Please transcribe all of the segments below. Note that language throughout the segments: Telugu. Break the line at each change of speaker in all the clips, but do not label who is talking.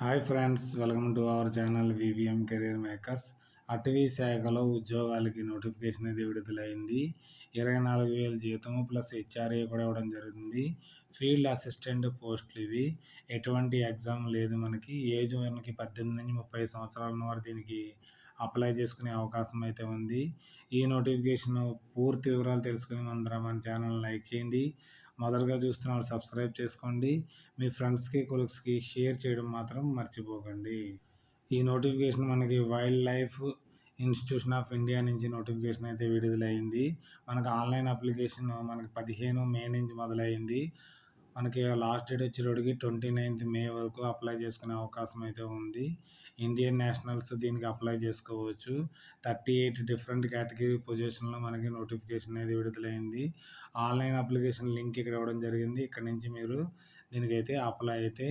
Hi friends, welcome to our channel VVM career makers. అటవీ శాఖలో ఉద్యోగాలకి నోటిఫికేషన్ అయితే విడుదలైంది. 24,000 జీతము ప్లస్ హెచ్ఆర్ఏ కూడా ఇవ్వడం జరుగుతుంది. ఫీల్డ్ అసిస్టెంట్ పోస్టులు ఇవి. ఎటువంటి ఎగ్జామ్ లేదు. మనకి ఏజ్ మనకి 18 నుంచి 30 సంవత్సరాల వారు దీనికి అప్లై చేసుకునే అవకాశం అయితే ఉంది. ఈ నోటిఫికేషన్ పూర్తి వివరాలు తెలుసుకునే ముందర మన ఛానల్ లైక్ చేయండి. మొదటగా చూస్తున్న వాళ్ళు సబ్స్క్రైబ్ చేసుకోండి. మీ ఫ్రెండ్స్కి కొలీగ్స్కి షేర్ చేయడం మాత్రం మర్చిపోకండి. ఈ నోటిఫికేషన్ మనకి wild life institution of India నుంచి నోటిఫికేషన్ అయితే విడుదలైంది. మనకు ఆన్లైన్ అప్లికేషన్ మనకి 15 మే నుంచి మొదలైంది. మనకి లాస్ట్ డేట్ వచ్చేటప్పటికి 29th మే వరకు అప్లై చేసుకునే అవకాశం అయితే ఉంది. ఇండియన్ నేషనల్స్ దీనికి అప్లై చేసుకోవచ్చు. 38 డిఫరెంట్ కేటగిరీ పొజిషన్లో మనకి నోటిఫికేషన్ అనేది విడుదలైంది. ఆన్లైన్ అప్లికేషన్ లింక్ ఇక్కడ ఇవ్వడం జరిగింది. ఇక్కడ నుంచి మీరు దీనికైతే అప్లై అయితే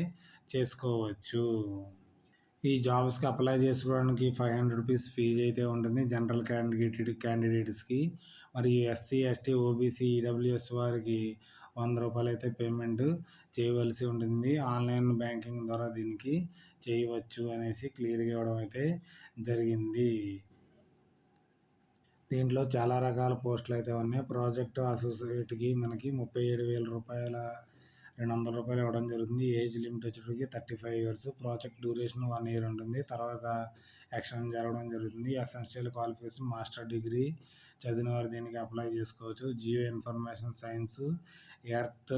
చేసుకోవచ్చు. ఈ జాబ్స్కి అప్లై చేసుకోవడానికి 500 రూపీస్ ఫీజు అయితే ఉంటుంది జనరల్ క్యాండిడేట్స్కి. మరియు ఎస్సీ, ఎస్టీ, ఓబీసీ, ఈడబ్ల్యూఎస్ వారికి 100 రూపాయలు అయితే పేమెంట్ చేయవలసి ఉంటుంది. ఆన్లైన్ బ్యాంకింగ్ ద్వారా దీనికి చేయవచ్చు అనేసి క్లియర్గా ఇవ్వడం అయితే జరిగింది. దీంట్లో చాలా రకాల పోస్టులు అయితే ఉన్నాయి. ప్రాజెక్టు అసోసియేట్కి మనకి 37,000 రూపాయల 200 రూపాయలు ఇవ్వడం జరుగుతుంది. ఏజ్ లిమిట్ వచ్చేటప్పటికి 35 ఇయర్స్. ప్రాజెక్ట్ డ్యూరేషన్ 1 ఇయర్ ఉంటుంది. తర్వాత ఎక్స్టెండ్ జరగడం జరుగుతుంది. ఎసెన్షియల్ క్వాలిఫికేషన్ మాస్టర్ డిగ్రీ చదివిన వారు దీనికి అప్లై చేసుకోవచ్చు. Geo information science, earth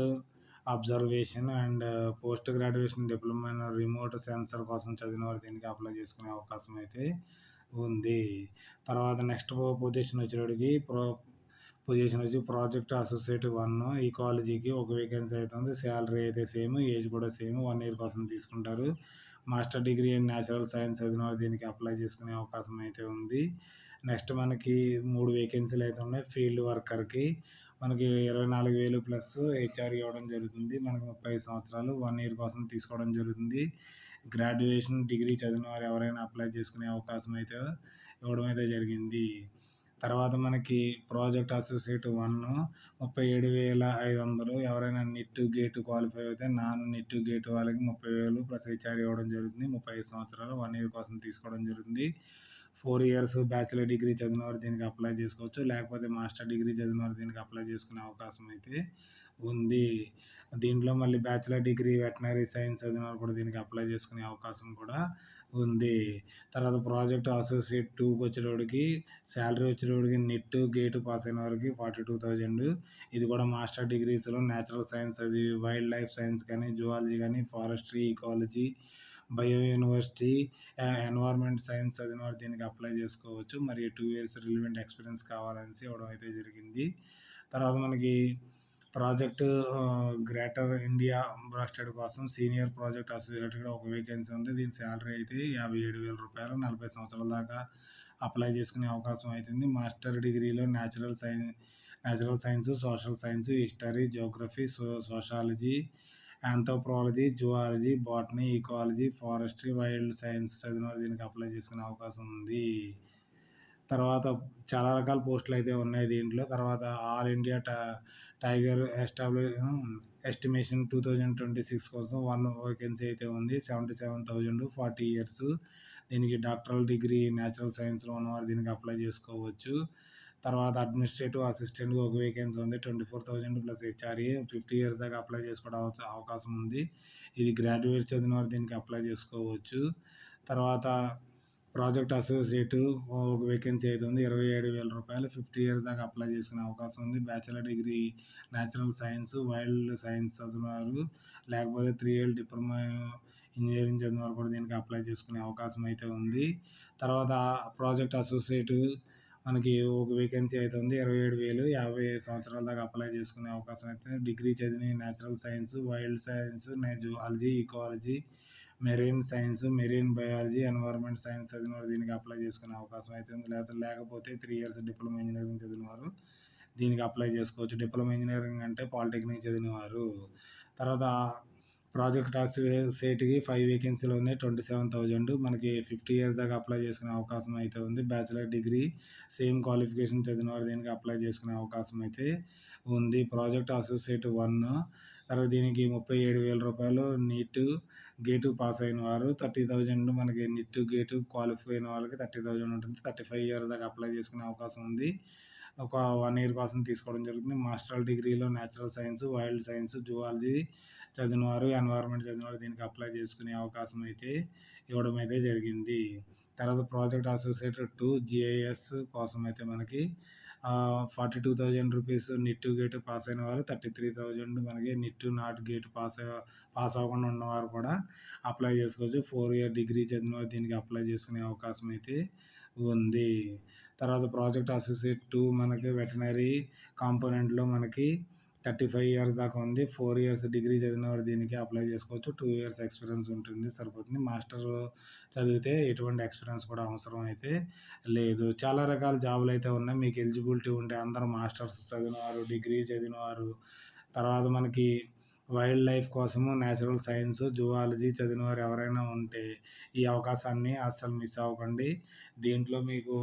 observation and post graduation diploma in remote sensor కోసం చదివిన వారు దీనికి అప్లై చేసుకునే అవకాశం అయితే ఉంది. తర్వాత నెక్స్ట్ పొజిషన్ వచ్చేటప్పటికి పొజిషన్ వచ్చి ప్రాజెక్ట్ అసోసియేట్ 1 ఈకాలజీకి ఒక వేకెన్సీ అయితే ఉంది. శాలరీ అయితే సేమ్, ఏజ్ కూడా సేమ్, 1 ఇయర్ కోసం తీసుకుంటారు. Master degree in natural science చదివిన వారు దీనికి అప్లై చేసుకునే అవకాశం అయితే ఉంది. నెక్స్ట్ మనకి 3 వేకెన్సీలు అయితే ఉన్నాయి. ఫీల్డ్ వర్కర్కి మనకి 24,000 ప్లస్ హెచ్ఆర్ ఇవ్వడం జరుగుతుంది. మనకి 30 సంవత్సరాలు, 1 ఇయర్ కోసం తీసుకోవడం జరుగుతుంది. గ్రాడ్యుయేషన్ డిగ్రీ చదివిన వారు ఎవరైనా అప్లై చేసుకునే అవకాశం అయితే ఇవ్వడం అయితే జరిగింది. తర్వాత మనకి ప్రాజెక్ట్ అసోసియేట్ 1 37,500. ఎవరైనా నిట్ గేట్ క్వాలిఫై అయితే నాన్ నిట్ గేట్ వాళ్ళకి 30,000 ప్లస్ హెచ్ఆర్ ఇవ్వడం జరుగుతుంది. 35 సంవత్సరాలు, 1 ఇయర్ కోసం తీసుకోవడం జరుగుతుంది. 4 ఇయర్స్ బ్యాచిలర్ డిగ్రీ చదివిన వారు దీనికి అప్లై చేసుకోవచ్చు. లేకపోతే మాస్టర్ డిగ్రీ చదివిన వారు దీనికి అప్లై చేసుకునే అవకాశం అయితే ఉంది. దీంట్లో మళ్ళీ బ్యాచిలర్ డిగ్రీ వెటనరీ సైన్స్ చదివిన వారు కూడా దీనికి అప్లై చేసుకునే అవకాశం కూడా ఉంది. తర్వాత ప్రాజెక్ట్ అసోసియేట్ 2కి వచ్చేటప్పటికి శాలరీ వచ్చేటప్పటికి నెట్ గేట్ పాస్ అయిన వారికి 42,000. ఇది కూడా మాస్టర్ డిగ్రీస్లో న్యాచురల్ సైన్స్, అది వైల్డ్ లైఫ్ సైన్స్ కానీ, జువాలజీ కానీ, forestry, ecology, bio university, environment science చదివిన వారు దీనికి అప్లై చేసుకోవచ్చు. మరియు 2 ఇయర్స్ రిలివెంట్ ఎక్స్పీరియన్స్ కావాలనేసి ఇవ్వడం అయితే జరిగింది. తర్వాత మనకి ప్రాజెక్టు గ్రేటర్ ఇండియా బ్రాస్టెడ్ కోసం సీనియర్ ప్రాజెక్ట్ అసోసియేట్గా ఒక వేకెన్సీ ఉంది. దీని శాలరీ అయితే 57,000 రూపాయలు. 40 సంవత్సరాల దాకా అప్లై చేసుకునే అవకాశం అవుతుంది. మాస్టర్ డిగ్రీలో natural science, social science, history, Geography, sociology, anthropology, zoology, botany, ecology, forestry, wild science చదివిన వారు దీనికి అప్లై చేసుకునే అవకాశం ఉంది. తర్వాత చాలా రకాల పోస్టులు అయితే ఉన్నాయి దీంట్లో. తర్వాత ఆల్ ఇండియా టైగర్ ఎస్టిమేషన్ 2026 కోసం 1 వేకెన్సీ అయితే ఉంది. 77,000, 40 ఇయర్స్. దీనికి డాక్టరల్ డిగ్రీ న్యాచురల్ సైన్స్లో ఉన్నవారు దీనికి అప్లై చేసుకోవచ్చు. తర్వాత అడ్మినిస్ట్రేటివ్ అసిస్టెంట్గా ఒక వేకెన్సీ ఉంది. 24,000 ప్లస్ హెచ్ఆర్ఏ. 50 ఇయర్స్ దాకా అప్లై చేసుకోవడం అవకాశం ఉంది. ఇది గ్రాడ్యుయేట్ చదివిన వారు దీనికి అప్లై చేసుకోవచ్చు. తర్వాత ప్రాజెక్ట్ అసోసియేట్ ఒక వేకెన్సీ అయితే ఉంది. 27,000 రూపాయలు. 50 ఇయర్స్ దాకా అప్లై చేసుకునే అవకాశం ఉంది. Bachelor degree natural science, wild science చదివినారు, లేకపోతే 3 ఇయర్ డిప్లొమా ఇంజనీరింగ్ చదివిన వారు కూడా దీనికి అప్లై చేసుకునే అవకాశం అయితే ఉంది. తర్వాత ప్రాజెక్ట్ అసోసియేట్ మనకి ఒక వేకెన్సీ అయితే ఉంది. 27,000, 50 సంవత్సరాల దాకా అప్లై చేసుకునే అవకాశం అయితే. డిగ్రీ చదివి natural science, wild science, zoology, ecology, marine science, marine biology, environment science చదివిన వారు దీనికి అప్లై చేసుకునే అవకాశం అయితే ఉంది. లేకపోతే 3 ఇయర్స్ డిప్లొమా ఇంజనీరింగ్ చదివిన వారు దీనికి అప్లై చేసుకోవచ్చు. డిప్లొమా ఇంజనీరింగ్ అంటే పాలిటెక్నిక్ చదివిన వారు. తర్వాత ప్రాజెక్ట్ అసోసియేట్కి 5 వేకెన్సీలు ఉన్నాయి. 27,000. మనకి 50 ఇయర్స్ దాకా అప్లై చేసుకునే అవకాశం అయితే ఉంది. బ్యాచిలర్ డిగ్రీ సేమ్ క్వాలిఫికేషన్ చదివిన వారు దీనికి అప్లై చేసుకునే అవకాశం అయితే ఉంది. ప్రాజెక్ట్ అసోసియేట్ 1 తర్వాత దీనికి రూ. 37,000 నీట్ గేటు పాస్ అయిన వారు 30,000 మనకి నీట్ గేటు క్వాలిఫై అయిన వాళ్ళకి 30,000 ఉంటుంది. 35 ఇయర్స్ దాకా అప్లై చేసుకునే అవకాశం ఉంది. ఒక 1 ఇయర్ కోసం తీసుకోవడం జరుగుతుంది. మాస్టర్ డిగ్రీలో natural science, wild science, zoology చదివినవారు, ఎన్వైర్న్మెంట్ చదివినవారు దీనికి అప్లై చేసుకునే అవకాశం అయితే ఇవ్వడం అయితే జరిగింది. తర్వాత ప్రాజెక్ట్ అసోసియేటెడ్ టు జిఐఎస్ కోసం అయితే మనకి 42,000 రూపీస్ నిట్ గేట్ పాస్ అయిన వారు, 33,000 మనకి నిట్ నాట్ గేట్ పాస్ అవ్వకుండా ఉన్నవారు కూడా అప్లై చేసుకోవచ్చు. 4 ఇయర్ డిగ్రీ చదివిన వారు దీనికి అప్లై చేసుకునే అవకాశం అయితే ఉంది. తర్వాత ప్రాజెక్ట్ అసోసియేట్ 2 మనకి వెటనరీ కాంపోనెంట్లో మనకి 35 ఇయర్స్ దాకా ఉంది. 4 ఇయర్స్ డిగ్రీ చదివిన వారు దీనికి అప్లై చేసుకోవచ్చు. 2 ఇయర్స్ ఎక్స్పీరియన్స్ ఉంటుంది, సరిపోతుంది. మాస్టర్ చదివితే ఎటువంటి ఎక్స్పీరియన్స్ కూడా అవసరం అయితే లేదు. చాలా రకాల జాబులు అయితే ఉన్నాయి. మీకు ఎలిజిబిలిటీ ఉంటే అందరూ మాస్టర్స్ చదివినవారు, డిగ్రీ చదివినవారు, తర్వాత మనకి వైల్డ్ లైఫ్ కోసము న్యాచురల్ సైన్స్, జువాలజీ చదివినవారు ఎవరైనా ఉంటే ఈ అవకాశాన్ని అస్సలు మిస్ అవ్వకండి. దీంట్లో మీకు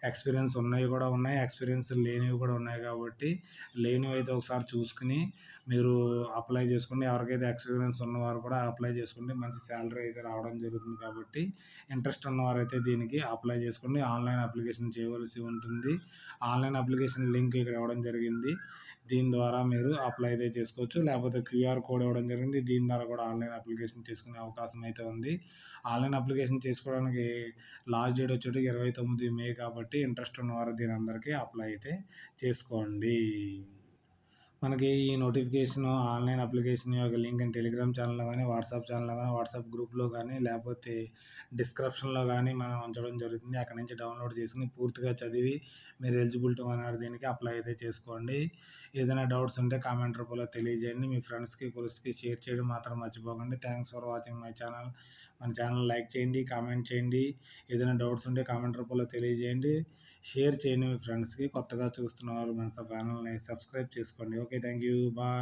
ఎక్స్పీరియన్స్ ఉన్నవి కూడా ఉన్నాయి, ఎక్స్పీరియన్స్ లేనివి కూడా ఉన్నాయి. కాబట్టి లేనివి అయితే ఒకసారి చూసుకుని మీరు అప్లై చేసుకోండి. ఎవరికైతే ఎక్స్పీరియన్స్ ఉన్నవారు కూడా అప్లై చేసుకోండి. మంచి శాలరీ అయితే రావడం జరుగుతుంది. కాబట్టి ఇంట్రెస్ట్ ఉన్నవారైతే దీనికి అప్లై చేసుకోండి. ఆన్లైన్ అప్లికేషన్ చేయవలసి ఉంటుంది. ఆన్లైన్ అప్లికేషన్ లింక్ ఇక్కడ ఇవ్వడం జరిగింది. దీని ద్వారా మీరు అప్లై అయితే చేసుకోవచ్చు. లేకపోతే క్యూఆర్ కోడ్ ఇవ్వడం జరిగింది. దీని ద్వారా కూడా ఆన్లైన్ అప్లికేషన్ చేసుకునే అవకాశం అయితే ఉంది. ఆన్లైన్ అప్లికేషన్ చేసుకోవడానికి లాస్ట్ డేట్ వచ్చేటికి 29 మే కాబట్టి ఇంట్రెస్ట్ ఉన్నవారు దీని అందరికీ అప్లై అయితే చేసుకోండి. మనకి ఈ నోటిఫికేషన్ ఆన్లైన్ అప్లికేషన్ యొక్క లింక్ టెలిగ్రామ్ ఛానల్లో కానీ, వాట్సాప్ ఛానల్లో కానీ, వాట్సాప్ గ్రూప్లో కానీ, లేకపోతే డిస్క్రిప్షన్లో కానీ మనం ఉంచడం జరుగుతుంది. అక్కడి నుంచి డౌన్లోడ్ చేసుకుని పూర్తిగా చదివి మీరు ఎలిజిబిలిటీ అన్నారు దీనికి అప్లై అయితే చేసుకోండి. ఏదైనా డౌట్స్ ఉంటే కామెంట్ రూపంలో తెలియజేయండి. మీ ఫ్రెండ్స్కి కొలిస్కి షేర్ చేయడం మాత్రం మర్చిపోకండి. Thanks for watching my channel. మన ఛానల్ లైక్ చేయండి, కామెంట్ చేయండి. ఏదైనా డౌట్స్ ఉంటే కామెంట్ రూపంలో తెలియజేయండి. షేర్ చేయండి మీ ఫ్రెండ్స్కి. కొత్తగా చూస్తున్న వాళ్ళు మన ఛానల్ని సబ్స్క్రైబ్ చేసుకోండి. Okay, thank you, bye.